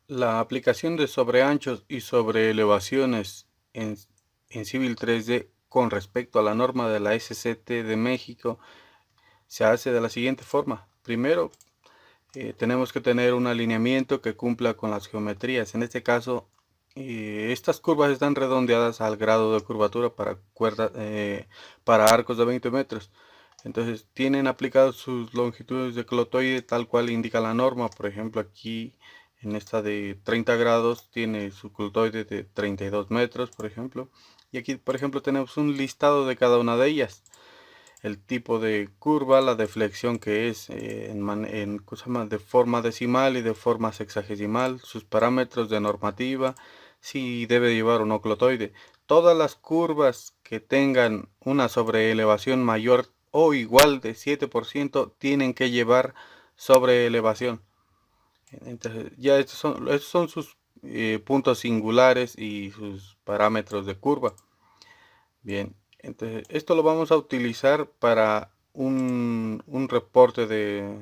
La aplicación de sobreanchos y sobreelevaciones en Civil 3D con respecto a la norma de la SCT de México se hace de la siguiente forma. Primero, tenemos que tener un alineamiento que cumpla con las geometrías. En este caso, estas curvas están redondeadas al grado de curvatura para arcos de 20 metros. Entonces, tienen aplicados sus longitudes de clotoide tal cual indica la norma. Por ejemplo, aquí en esta de 30 grados tiene su clotoide de 32 metros, por ejemplo. Y aquí, por ejemplo, tenemos un listado de cada una de ellas, el tipo de curva, la deflexión que es ¿cómo se llama? De forma decimal y de forma sexagesimal, sus parámetros de normativa, si debe llevar o no clotoide. Todas las curvas que tengan una sobreelevación mayor o igual de 7% tienen que llevar sobreelevación. Entonces, ya estos son sus puntos singulares y sus parámetros de curva. Bien, entonces esto lo vamos a utilizar para un reporte de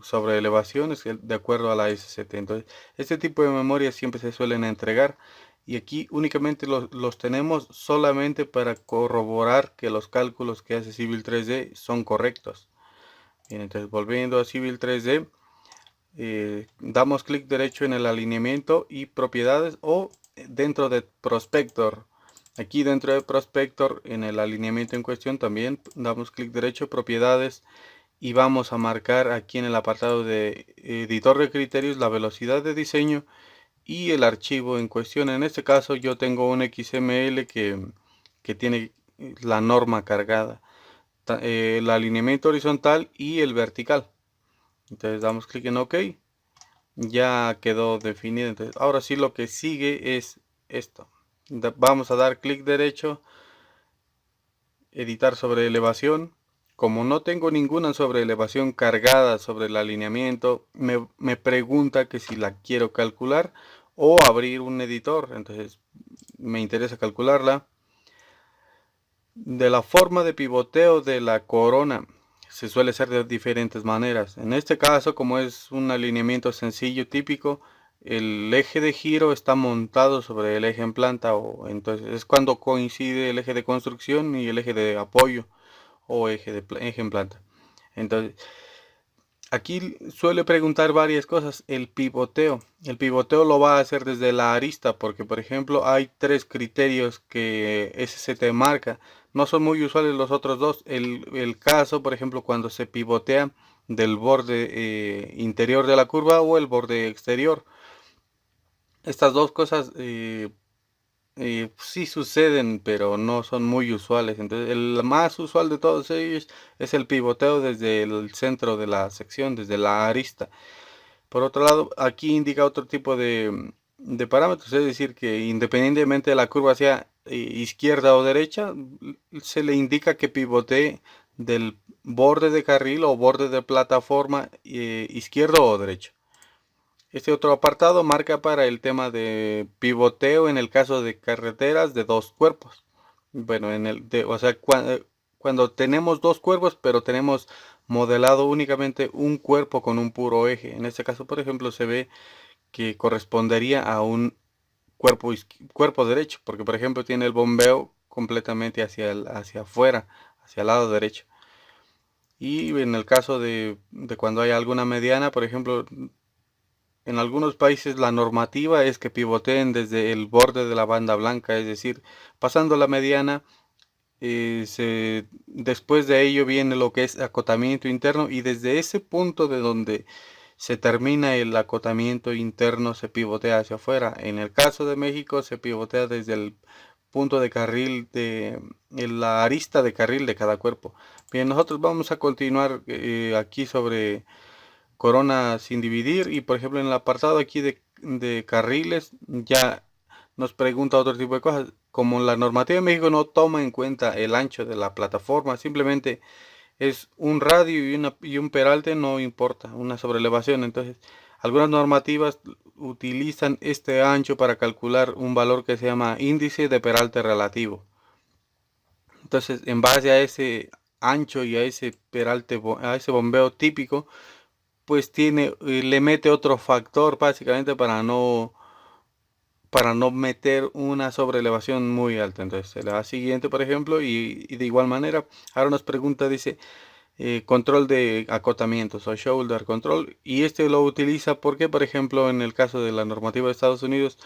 sobre elevaciones de acuerdo a la SCT. Entonces, este tipo de memorias siempre se suelen entregar y aquí únicamente los tenemos solamente para corroborar que los cálculos que hace Civil 3D son correctos. Bien, entonces volviendo a Civil 3D, damos clic derecho en el alineamiento y propiedades o dentro de Prospector. Aquí dentro de Prospector, en el alineamiento en cuestión, también damos clic derecho, propiedades, y vamos a marcar aquí en el apartado de editor de criterios la velocidad de diseño y el archivo en cuestión. En este caso yo tengo un XML que tiene la norma cargada, el alineamiento horizontal y el vertical. Entonces damos clic en OK. Ya quedó definido. Entonces ahora sí lo que sigue es esto. Vamos a dar clic derecho, editar sobre elevación. Como no tengo ninguna sobre elevación cargada sobre el alineamiento, me pregunta que si la quiero calcular o abrir un editor. Entonces me interesa calcularla. De la forma de pivoteo de la corona se suele hacer de diferentes maneras. En este caso, como es un alineamiento sencillo típico, el eje de giro está montado sobre el eje en planta, o entonces es cuando coincide el eje de construcción y el eje de apoyo o eje en planta. Entonces, aquí suele preguntar varias cosas. El pivoteo lo va a hacer desde la arista, porque por ejemplo hay tres criterios que SCT marca. No son muy usuales los otros dos. El caso, por ejemplo, cuando se pivotea del borde interior de la curva o el borde exterior. Estas dos cosas sí suceden, pero no son muy usuales. Entonces, el más usual de todos ellos es el pivoteo desde el centro de la sección, desde la arista. Por otro lado, aquí indica otro tipo de parámetros, es decir, que independientemente de la curva sea izquierda o derecha, se le indica que pivotee del borde de carril o borde de plataforma izquierdo o derecho. Este otro apartado marca para el tema de pivoteo en el caso de carreteras de dos cuerpos. Bueno, o sea, cuando tenemos dos cuerpos, pero tenemos modelado únicamente un cuerpo con un puro eje. En este caso, por ejemplo, se ve que correspondería a un cuerpo derecho, porque por ejemplo tiene el bombeo completamente hacia afuera, hacia el lado derecho. Y en el caso de cuando hay alguna mediana, por ejemplo, en algunos países la normativa es que pivoteen desde el borde de la banda blanca, es decir, pasando la mediana, después de ello viene lo que es acotamiento interno y desde ese punto de donde se termina el acotamiento interno se pivotea hacia afuera. En el caso de México se pivotea desde el punto de carril en la arista de carril de cada cuerpo. Bien, nosotros vamos a continuar aquí sobre corona sin dividir y por ejemplo en el apartado aquí de carriles ya nos pregunta otro tipo de cosas. Como la normativa de México no toma en cuenta el ancho de la plataforma, simplemente es un radio y un peralte, no importa, una sobrelevación. Entonces, algunas normativas utilizan este ancho para calcular un valor que se llama índice de peralte relativo. Entonces, en base a ese ancho y a ese peralte, a ese bombeo típico, pues le mete otro factor básicamente para no meter una sobrelevación muy alta. Entonces se le da siguiente, por ejemplo, y de igual manera, ahora nos pregunta, dice, control de acotamientos o shoulder control, y este lo utiliza porque, por ejemplo, en el caso de la normativa de Estados Unidos,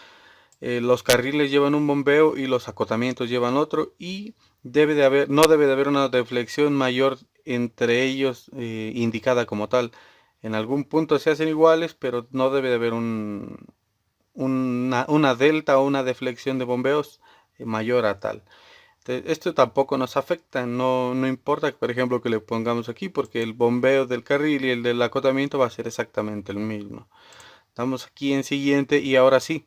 los carriles llevan un bombeo y los acotamientos llevan otro, y no debe de haber una deflexión mayor entre ellos indicada como tal. En algún punto se hacen iguales, pero no debe de haber una delta o una deflexión de bombeos mayor a tal. Esto tampoco nos afecta, no importa, por ejemplo, que le pongamos aquí, porque el bombeo del carril y el del acotamiento va a ser exactamente el mismo. Estamos aquí en siguiente y ahora sí.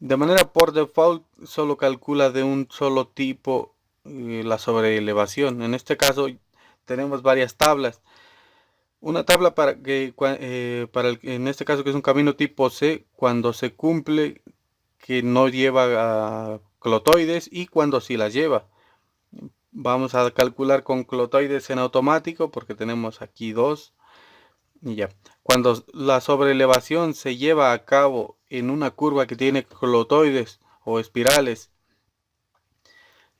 De manera por default, solo calcula de un solo tipo la sobreelevación. En este caso, tenemos varias tablas. Una tabla en este caso que es un camino tipo C, cuando se cumple que no lleva a clotoides y cuando sí las lleva. Vamos a calcular con clotoides en automático porque tenemos aquí dos y ya. Cuando la sobreelevación se lleva a cabo en una curva que tiene clotoides o espirales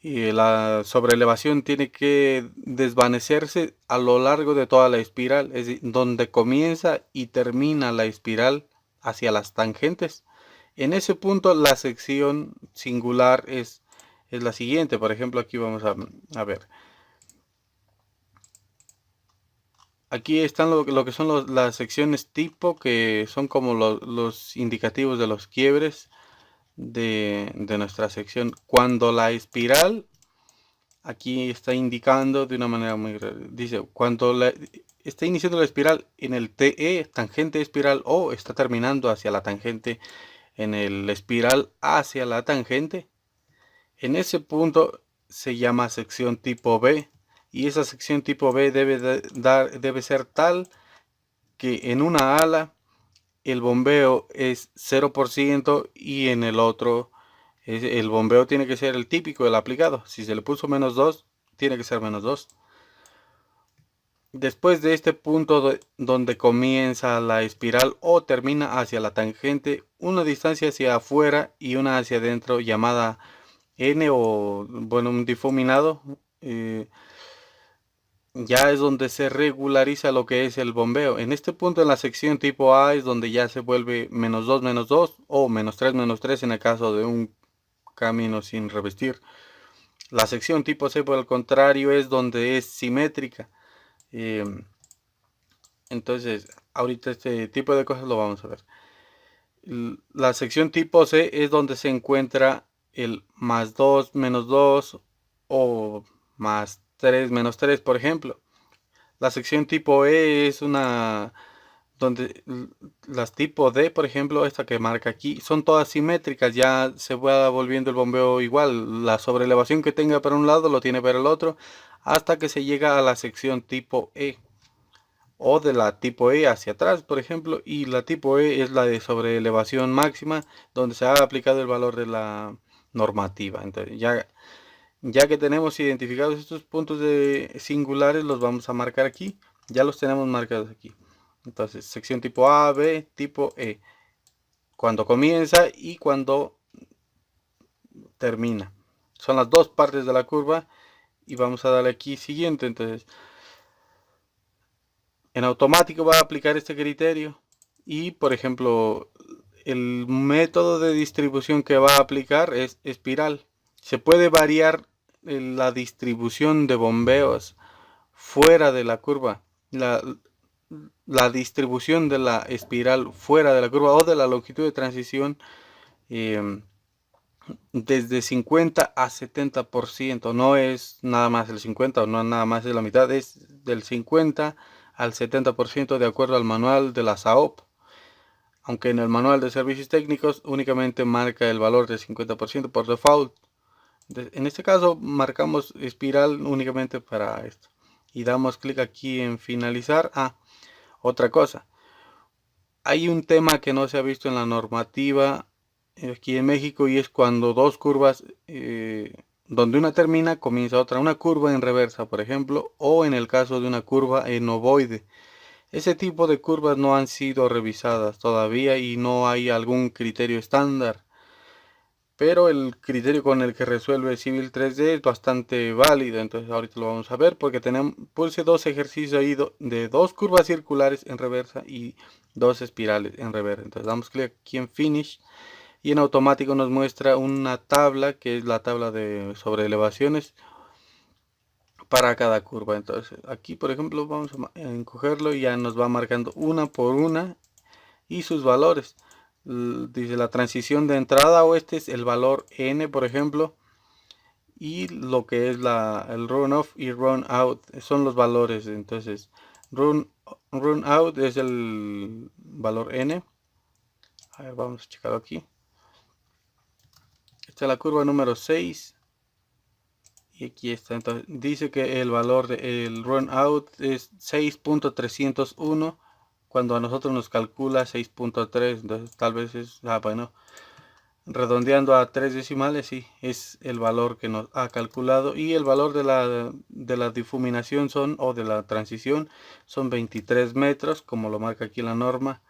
y la sobreelevación tiene que desvanecerse a lo largo de toda la espiral, es decir, donde comienza y termina la espiral hacia las tangentes. En ese punto la sección singular es la siguiente. Por ejemplo, aquí vamos a ver. Aquí están lo que son las secciones tipo, que son como los indicativos de los quiebres de nuestra sección. Cuando la espiral, aquí está indicando de una manera muy dice, cuando está iniciando la espiral en el TE, tangente espiral, o está terminando hacia la tangente en el espiral hacia la tangente, en ese punto se llama sección tipo B, y esa sección tipo B debe ser tal que en una ala el bombeo es 0% y en el otro el bombeo tiene que ser el típico, el aplicado. Si se le puso -2, tiene que ser -2. Después de este punto donde comienza la espiral o termina hacia la tangente, una distancia hacia afuera y una hacia adentro llamada N, o bueno, un difuminado, ya es donde se regulariza lo que es el bombeo. En este punto en la sección tipo A es donde ya se vuelve -2, -2 o -3, -3 en el caso de un camino sin revestir. La sección tipo C, por el contrario, es donde es simétrica. Entonces, ahorita este tipo de cosas lo vamos a ver. La sección tipo C es donde se encuentra el +2, -2 o +3, -3, por ejemplo. La sección tipo E es una donde las tipo D, por ejemplo, esta que marca aquí, son todas simétricas, ya se va volviendo el bombeo igual. La sobrelevación que tenga para un lado lo tiene para el otro, hasta que se llega a la sección tipo E, o de la tipo E hacia atrás, por ejemplo, y la tipo E es la de sobreelevación máxima, donde se ha aplicado el valor de la normativa. Entonces, ya que tenemos identificados estos puntos de singulares, los vamos a marcar aquí. Ya los tenemos marcados aquí. Entonces, sección tipo A, B, tipo E. Cuando comienza y cuando termina. Son las dos partes de la curva. Y vamos a darle aquí siguiente. Entonces, en automático va a aplicar este criterio. Y, por ejemplo, el método de distribución que va a aplicar es espiral. Se puede variar la distribución de bombeos fuera de la curva. La distribución de la espiral fuera de la curva o de la longitud de transición desde 50 a 70%. No es nada más el 50 o no nada más es la mitad, es del 50 al 70% de acuerdo al manual de la SAOP. Aunque en el manual de servicios técnicos únicamente marca el valor del 50% por default. En este caso marcamos espiral únicamente para esto. Y damos clic aquí en finalizar. Otra cosa. Hay un tema que no se ha visto en la normativa aquí en México, y es cuando dos curvas, donde una termina, comienza otra. Una curva en reversa, por ejemplo, o en el caso de una curva en ovoide. Ese tipo de curvas no han sido revisadas todavía y no hay algún criterio estándar. Pero el criterio con el que resuelve Civil 3D es bastante válido, entonces ahorita lo vamos a ver porque puse dos ejercicios ahí de dos curvas circulares en reversa y dos espirales en reversa. Entonces damos clic aquí en Finish y en automático nos muestra una tabla que es la tabla de sobre elevaciones para cada curva. Entonces aquí por ejemplo vamos a encogerlo y ya nos va marcando una por una y sus valores. Dice la transición de entrada o este es el valor n por ejemplo, y lo que es el run off y run out son los valores. Entonces run out es el valor n. A ver, vamos a checarlo aquí. Esta es la curva número 6 y aquí está. Entonces dice que el valor del run out es 6.301 cuando a nosotros nos calcula 6.3. Entonces tal vez es, bueno, redondeando a 3 decimales, sí, es el valor que nos ha calculado. Y el valor de la difuminación o de la transición son 23 metros, como lo marca aquí la norma,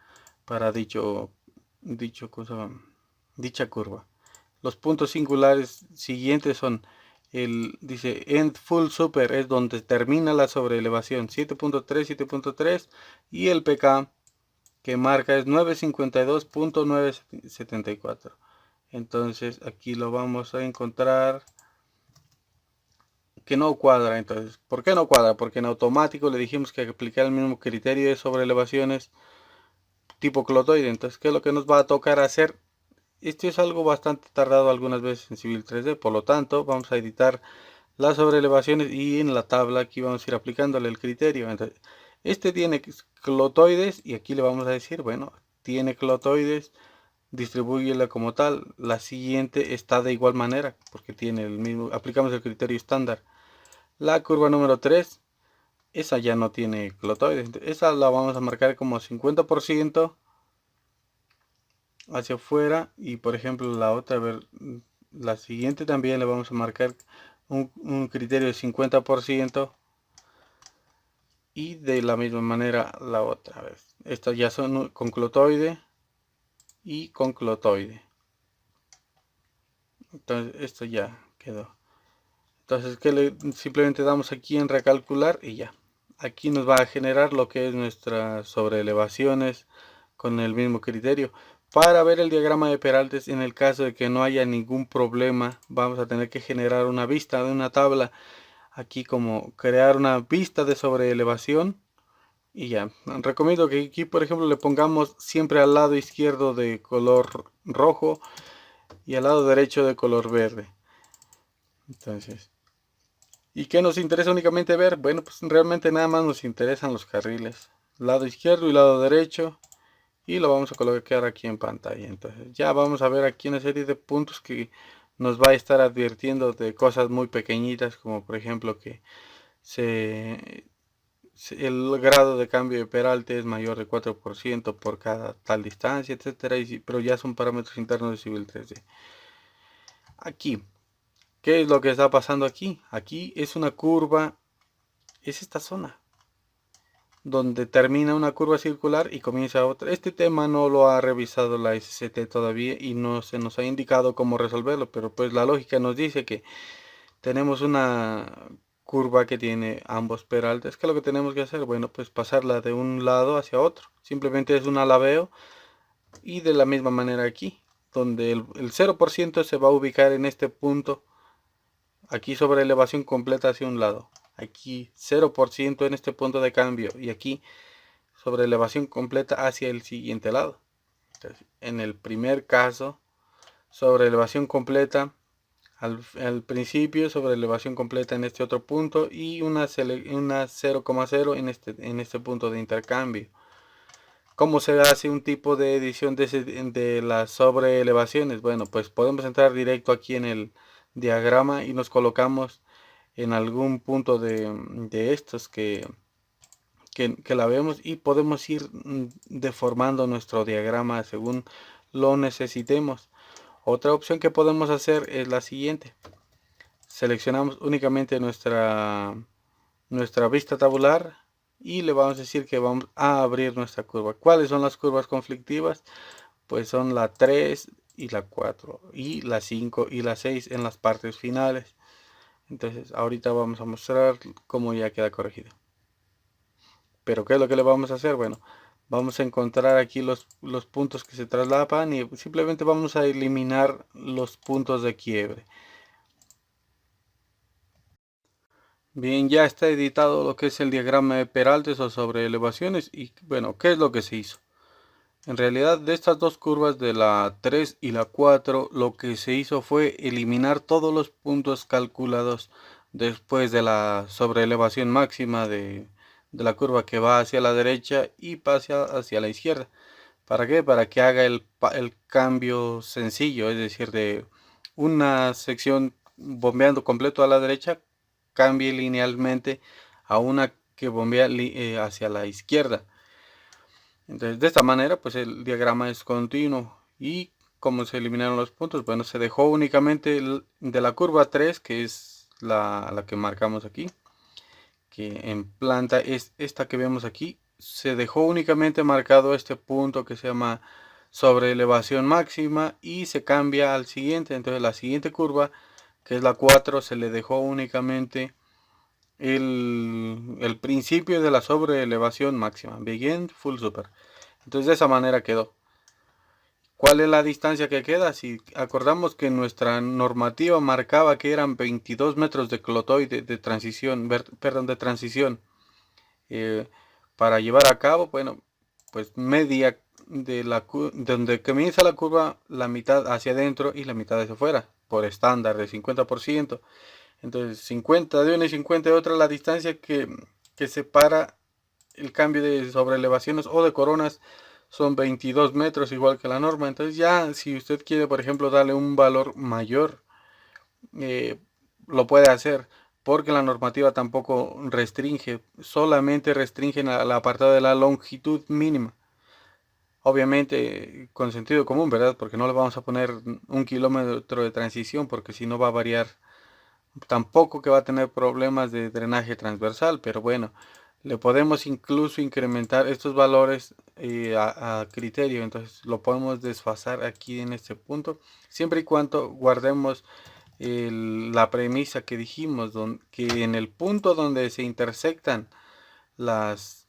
para dicha curva. Los puntos singulares siguientes son, dice end full super, es donde termina la sobreelevación, 7.3, 7.3, y el pk que marca es 952.974. Entonces aquí lo vamos a encontrar que no cuadra. Entonces, ¿por qué no cuadra? Porque en automático le dijimos que aplicar el mismo criterio de sobre elevaciones tipo clotoide. Entonces, ¿qué es lo que nos va a tocar hacer? Esto es algo bastante tardado algunas veces en Civil 3D, por lo tanto vamos a editar las sobreelevaciones y en la tabla aquí vamos a ir aplicándole el criterio. Entonces, este tiene clotoides y aquí le vamos a decir, bueno, tiene clotoides, distribúyela como tal. La siguiente está de igual manera porque tiene el mismo, aplicamos el criterio estándar. La curva número 3, esa ya no tiene clotoides, esa la vamos a marcar como 50% hacia afuera. Y por ejemplo la otra, a ver, la siguiente también le vamos a marcar un criterio de 50% y de la misma manera la otra. A ver, estas ya son con clotoide y con clotoide. Entonces esto ya quedó. Entonces simplemente damos aquí en recalcular y ya. Aquí nos va a generar lo que es nuestras sobreelevaciones con el mismo criterio. Para ver el diagrama de Peraltes, en el caso de que no haya ningún problema, vamos a tener que generar una vista de una tabla. Aquí como crear una vista de sobreelevación y ya. Recomiendo que aquí por ejemplo le pongamos siempre al lado izquierdo de color rojo y al lado derecho de color verde. Entonces, ¿y qué nos interesa únicamente ver? Bueno, pues realmente nada más nos interesan los carriles, lado izquierdo y lado derecho, y lo vamos a colocar aquí en pantalla. Entonces ya vamos a ver aquí una serie de puntos que nos va a estar advirtiendo de cosas muy pequeñitas, como por ejemplo que el grado de cambio de peralte es mayor de 4% por cada tal distancia, etcétera, pero ya son parámetros internos de Civil 3D. Aquí, ¿qué es lo que está pasando aquí? Aquí es una curva, es esta zona donde termina una curva circular y comienza otra. Este tema no lo ha revisado la SCT todavía y no se nos ha indicado cómo resolverlo, pero pues la lógica nos dice que tenemos una curva que tiene ambos peraltes. ¿Qué es lo que tenemos que hacer? Bueno, pues pasarla de un lado hacia otro. Simplemente es un alabeo y de la misma manera aquí, donde el 0% se va a ubicar en este punto, aquí sobre elevación completa hacia un lado. Aquí 0% en este punto de cambio y aquí sobre elevación completa hacia el siguiente lado. Entonces, en el primer caso, sobre elevación completa al principio, sobre elevación completa en este otro punto y una 0,0 en este punto de intercambio. ¿Cómo se hace un tipo de edición de las sobre elevaciones? Bueno, pues podemos entrar directo aquí en el diagrama y nos colocamos en algún punto de estos que la vemos y podemos ir deformando nuestro diagrama según lo necesitemos. Otra opción que podemos hacer es la siguiente. Seleccionamos únicamente nuestra vista tabular y le vamos a decir que vamos a abrir nuestra curva. ¿Cuáles son las curvas conflictivas? Pues son la 3 y la 4 y la 5 y la 6 en las partes finales. Entonces ahorita vamos a mostrar cómo ya queda corregido. Pero ¿qué es lo que le vamos a hacer? Bueno, vamos a encontrar aquí los puntos que se traslapan y simplemente vamos a eliminar los puntos de quiebre. Bien, ya está editado lo que es el diagrama de peraltes o sobre elevaciones y bueno, ¿qué es lo que se hizo? En realidad de estas dos curvas de la 3 y la 4 lo que se hizo fue eliminar todos los puntos calculados después de la sobreelevación máxima de la curva que va hacia la derecha y pasa hacia la izquierda. ¿Para qué? Para que haga el cambio sencillo, es decir, de una sección bombeando completo a la derecha, cambie linealmente a una que bombea hacia la izquierda. Entonces, de esta manera, pues el diagrama es continuo. Y como se eliminaron los puntos, bueno, se dejó únicamente de la curva 3, que es la que marcamos aquí, que en planta es esta que vemos aquí, se dejó únicamente marcado este punto que se llama sobre elevación máxima y se cambia al siguiente. Entonces la siguiente curva, que es la 4, se le dejó únicamente el principio de la sobre elevación máxima, begin full super. Entonces de esa manera quedó. ¿Cuál es la distancia que queda? Si acordamos que nuestra normativa marcaba que eran 22 metros de clotoide de transición, perdón, de transición, eh, para llevar a cabo, bueno, pues media de donde comienza la curva, la mitad hacia adentro y la mitad hacia afuera, por estándar de 50%. Entonces 50 de una y 50 de otra, la distancia que separa el cambio de sobreelevaciones o de coronas son 22 metros, igual que la norma. Entonces ya si usted quiere, por ejemplo, darle un valor mayor, lo puede hacer, porque la normativa tampoco restringe, solamente restringe el apartado de la longitud mínima. Obviamente con sentido común, ¿verdad? Porque no le vamos a poner 1 kilómetro de transición, porque si no va a variar. Tampoco que va a tener problemas de drenaje transversal, pero bueno, le podemos incluso incrementar estos valores a criterio. Entonces lo podemos desfasar aquí en este punto, siempre y cuando guardemos la premisa que dijimos, que en el punto donde se intersectan las,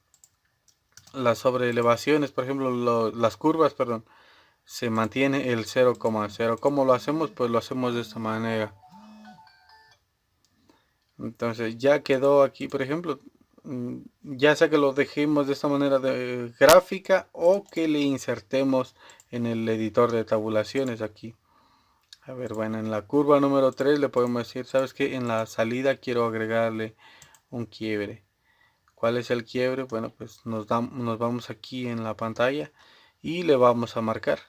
las sobreelevaciones, por ejemplo, las curvas, perdón, se mantiene el 0,0. ¿Cómo lo hacemos? Pues lo hacemos de esta manera. Entonces ya quedó aquí, por ejemplo, ya sea que lo dejemos de esta manera de gráfica o que le insertemos en el editor de tabulaciones aquí. A ver, bueno, en la curva número 3 le podemos decir, ¿sabes qué? En la salida quiero agregarle un quiebre. ¿Cuál es el quiebre? Bueno, pues nos vamos aquí en la pantalla y le vamos a marcar.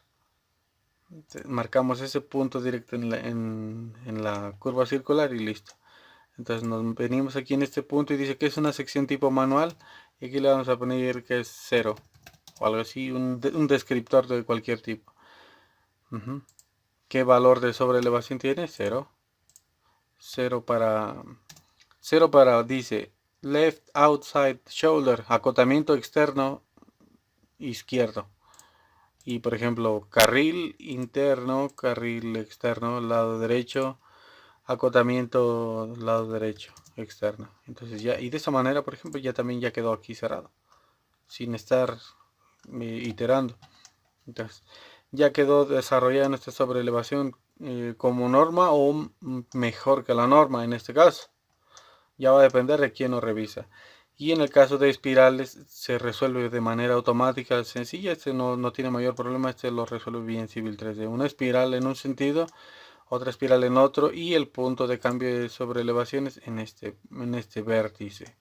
Marcamos ese punto directo en la curva circular y listo. Entonces nos venimos aquí en este punto y dice que es una sección tipo manual. Y aquí le vamos a poner que es 0 o algo así, un descriptor de cualquier tipo. ¿Qué valor de sobreelevación tiene? 0. 0 para, dice, left outside shoulder, acotamiento externo izquierdo. Y por ejemplo, carril interno, carril externo, lado derecho, acotamiento lado derecho externo. Entonces ya, y de esa manera, por ejemplo, ya quedó aquí cerrado, sin estar iterando. Entonces ya quedó desarrollada nuestra sobreelevación como norma o mejor que la norma en este caso. Ya va a depender de quién lo revisa. Y en el caso de espirales se resuelve de manera automática, sencilla. Este no tiene mayor problema, este lo resuelve bien Civil 3D. Una espiral en un sentido, otra espiral en otro y el punto de cambio de sobreelevaciones en este vértice.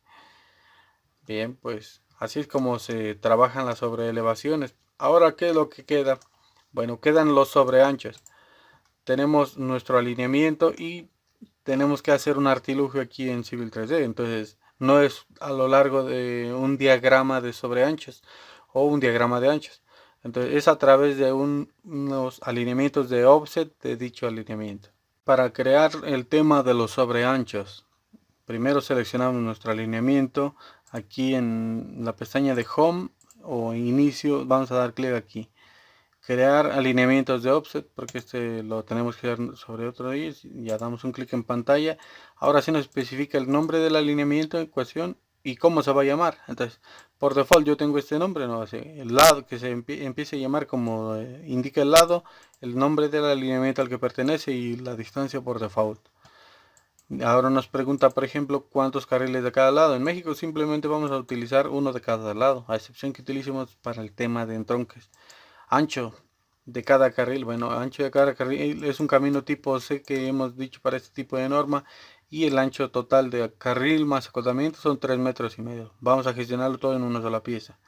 Bien, pues así es como se trabajan las sobreelevaciones. Ahora, ¿qué es lo que queda? Bueno, quedan los sobreanchos. Tenemos nuestro alineamiento y tenemos que hacer un artilugio aquí en Civil 3D. Entonces, no es a lo largo de un diagrama de sobreanchos o un diagrama de anchos. Entonces, es a través de unos alineamientos de offset de dicho alineamiento. Para crear el tema de los sobreanchos, primero seleccionamos nuestro alineamiento, Aquí en la pestaña de Home o Inicio vamos a dar clic aquí. Crear alineamientos de offset, porque este lo tenemos que hacer sobre otro día. Ya damos un clic en pantalla. Ahora sí nos especifica el nombre del alineamiento en ecuación y cómo se va a llamar. Entonces, por default yo tengo este nombre, no sé, el lado que se empiece a llamar como indica el lado, el nombre del alineamiento al que pertenece y la distancia por default. Ahora nos pregunta, por ejemplo, cuántos carriles de cada lado. En México simplemente vamos a utilizar uno de cada lado, a excepción que utilicemos para el tema de entronques. Ancho de cada carril, bueno, ancho de cada carril es un camino tipo C que hemos dicho para este tipo de norma, y el ancho total de carril más acotamiento son 3,5 metros. Vamos a gestionarlo todo en una sola pieza.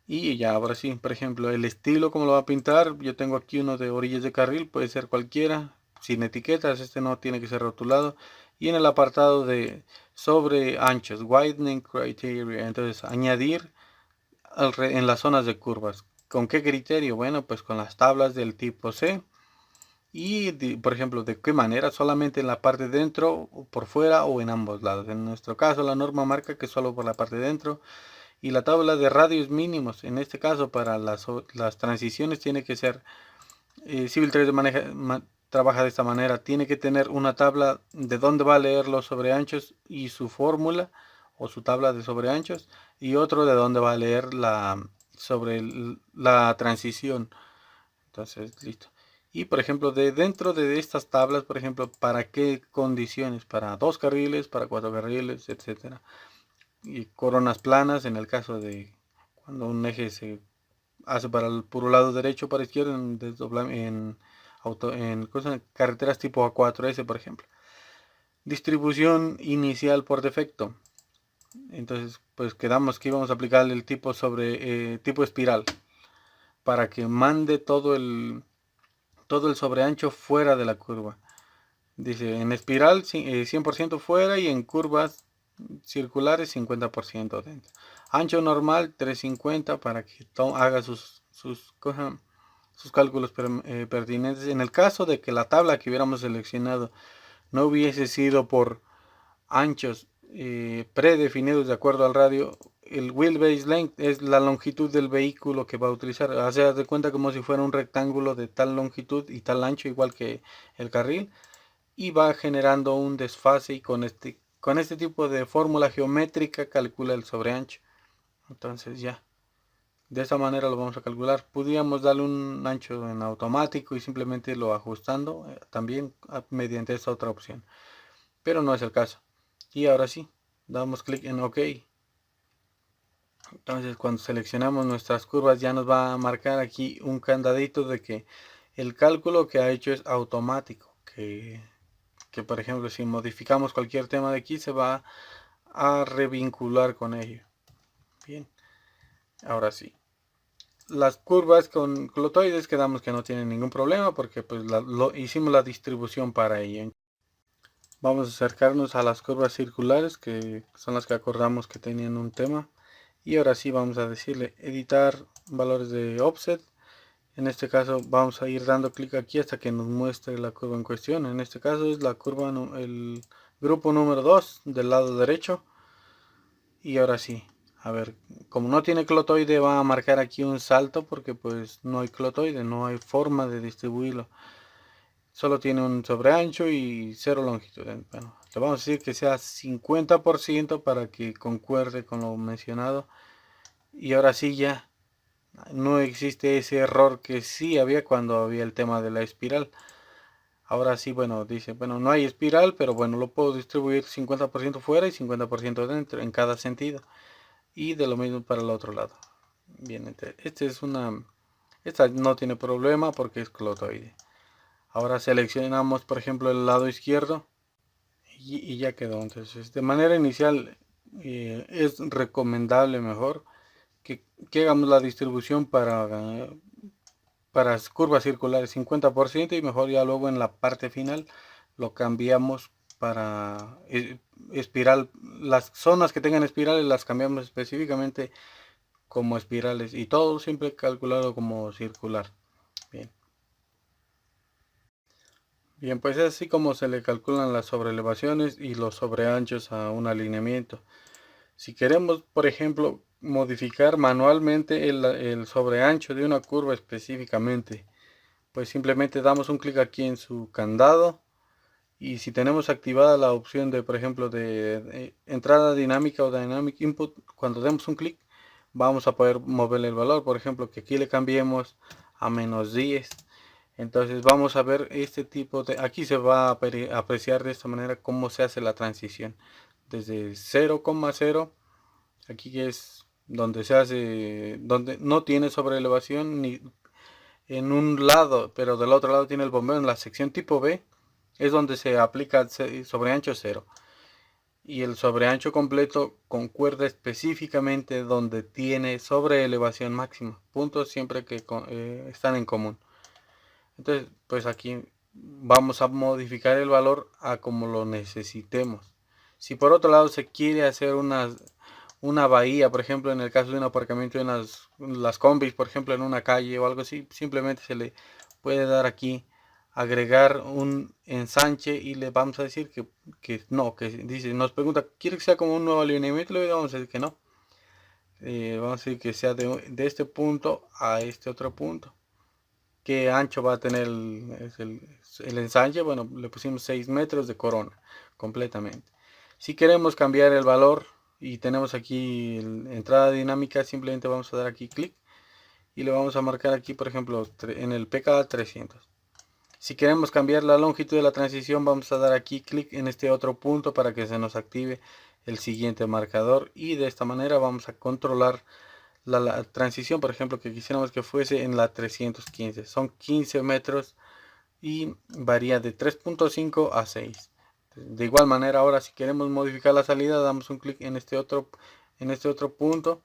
Y ya, ahora sí, por ejemplo, el estilo, como lo va a pintar, yo tengo aquí uno de orillas de carril, puede ser cualquiera, sin etiquetas, este no tiene que ser rotulado. Y en el apartado de sobre anchos, widening criteria, entonces añadir en las zonas de curvas. ¿Con qué criterio? Bueno, pues con las tablas del tipo C. Y, por ejemplo, ¿de qué manera? Solamente en la parte de dentro, por fuera o en ambos lados. En nuestro caso, la norma marca que solo por la parte de dentro. Y la tabla de radios mínimos, en este caso para las transiciones tiene que ser, Civil 3 trabaja de esta manera, tiene que tener una tabla de dónde va a leer los sobreanchos y su fórmula o su tabla de sobreanchos, y otro de dónde va a leer la transición. Entonces, listo. Y por ejemplo, dentro de estas tablas, por ejemplo, ¿para qué condiciones? Para 2 carriles, para 4 carriles, etcétera. Y coronas planas en el caso de cuando un eje se hace para el puro lado derecho o para izquierdo en carreteras tipo A4S, por ejemplo. Distribución inicial por defecto. Entonces, pues quedamos que íbamos a aplicar el tipo sobre tipo espiral para que mande todo el sobreancho fuera de la curva. Dice, en espiral 100% fuera y en curvas circulares 50% dentro. Ancho normal 350 para que haga sus cálculos pertinentes. En el caso de que la tabla que hubiéramos seleccionado no hubiese sido por anchos predefinidos de acuerdo al radio, el wheelbase length es la longitud del vehículo que va a utilizar. Hace de cuenta como si fuera un rectángulo de tal longitud y tal ancho, igual que el carril, y va generando un desfase, y con este tipo de fórmula geométrica calcula el sobreancho. Entonces ya, de esa manera lo vamos a calcular. Podríamos darle un ancho en automático y simplemente lo ajustando también mediante esta otra opción, pero no es el caso. Y ahora sí, damos clic en OK. Entonces cuando seleccionamos nuestras curvas ya nos va a marcar aquí un candadito de que el cálculo que ha hecho es automático, que por ejemplo si modificamos cualquier tema de aquí se va a revincular con ello. Bien, ahora sí. Las curvas con clotoides quedamos que no tienen ningún problema porque pues hicimos la distribución para ello. Vamos a acercarnos a las curvas circulares, que son las que acordamos que tenían un tema. Y ahora sí vamos a decirle editar valores de offset. En este caso vamos a ir dando clic aquí hasta que nos muestre la curva en cuestión. En este caso es la curva, el grupo número 2 del lado derecho. Y ahora sí, a ver, como no tiene clotoide va a marcar aquí un salto porque pues no hay clotoide, no hay forma de distribuirlo. Solo tiene un sobreancho y cero longitud. Bueno, le vamos a decir que sea 50% para que concuerde con lo mencionado. Y ahora sí ya no existe ese error que sí había cuando había el tema de la espiral. Ahora sí, bueno, dice, bueno, no hay espiral, pero bueno, lo puedo distribuir 50% fuera y 50% dentro, en cada sentido. Y de lo mismo para el otro lado. Bien, esta no tiene problema porque es clotoide. Ahora seleccionamos, por ejemplo, el lado izquierdo y ya quedó. Entonces, de manera inicial es recomendable mejor que hagamos la distribución para curvas circulares 50% y mejor ya luego en la parte final lo cambiamos para espiral. Las zonas que tengan espirales las cambiamos específicamente como espirales y todo siempre calculado como circular. Bien. Bien, pues es así como se le calculan las sobrelevaciones y los sobreanchos a un alineamiento. Si queremos, por ejemplo, modificar manualmente el sobreancho de una curva específicamente, pues simplemente damos un clic aquí en su candado, y si tenemos activada la opción de, por ejemplo, de entrada dinámica o dynamic input, cuando demos un clic vamos a poder mover el valor. Por ejemplo, que aquí le cambiemos a -10. Entonces vamos a ver este tipo de, aquí se va a apreciar de esta manera cómo se hace la transición desde 0,0, aquí es donde se hace, donde no tiene sobreelevación ni en un lado, pero del otro lado tiene el bombeo. En la sección tipo B es donde se aplica sobreancho 0, y el sobreancho completo concuerda específicamente donde tiene sobreelevación máxima, puntos siempre que están en común. Entonces, pues aquí vamos a modificar el valor a como lo necesitemos. Si por otro lado se quiere hacer una bahía, por ejemplo, en el caso de un aparcamiento de las combis, por ejemplo, en una calle o algo así, simplemente se le puede dar aquí agregar un ensanche, y le vamos a decir que no, que dice, nos pregunta, ¿quiere que sea como un nuevo alineamiento? Le vamos a decir que no. Vamos a decir que sea de este punto a este otro punto. ¿Qué ancho va a tener el ensanche? Bueno, le pusimos 6 metros de corona completamente. Si queremos cambiar el valor y tenemos aquí entrada dinámica, simplemente vamos a dar aquí clic y le vamos a marcar aquí, por ejemplo, en el PK 300. Si queremos cambiar la longitud de la transición, vamos a dar aquí clic en este otro punto para que se nos active el siguiente marcador, y de esta manera vamos a controlar la transición, por ejemplo, que quisiéramos que fuese en la 315. Son 15 metros y varía de 3.5 a 6. De igual manera, ahora si queremos modificar la salida, damos un clic en este otro punto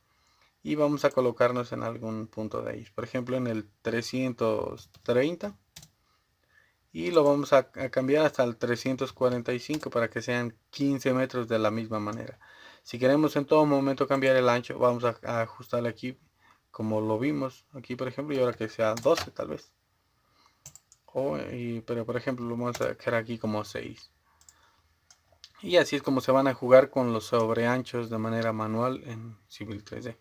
y vamos a colocarnos en algún punto de ahí, por ejemplo en el 330, y lo vamos a cambiar hasta el 345 para que sean 15 metros de la misma manera. Si queremos en todo momento cambiar el ancho, vamos a ajustarle aquí como lo vimos aquí, por ejemplo, y ahora que sea 12 tal vez. Pero por ejemplo lo vamos a dejar aquí como 6. Y así es como se van a jugar con los sobreanchos de manera manual en Civil 3D.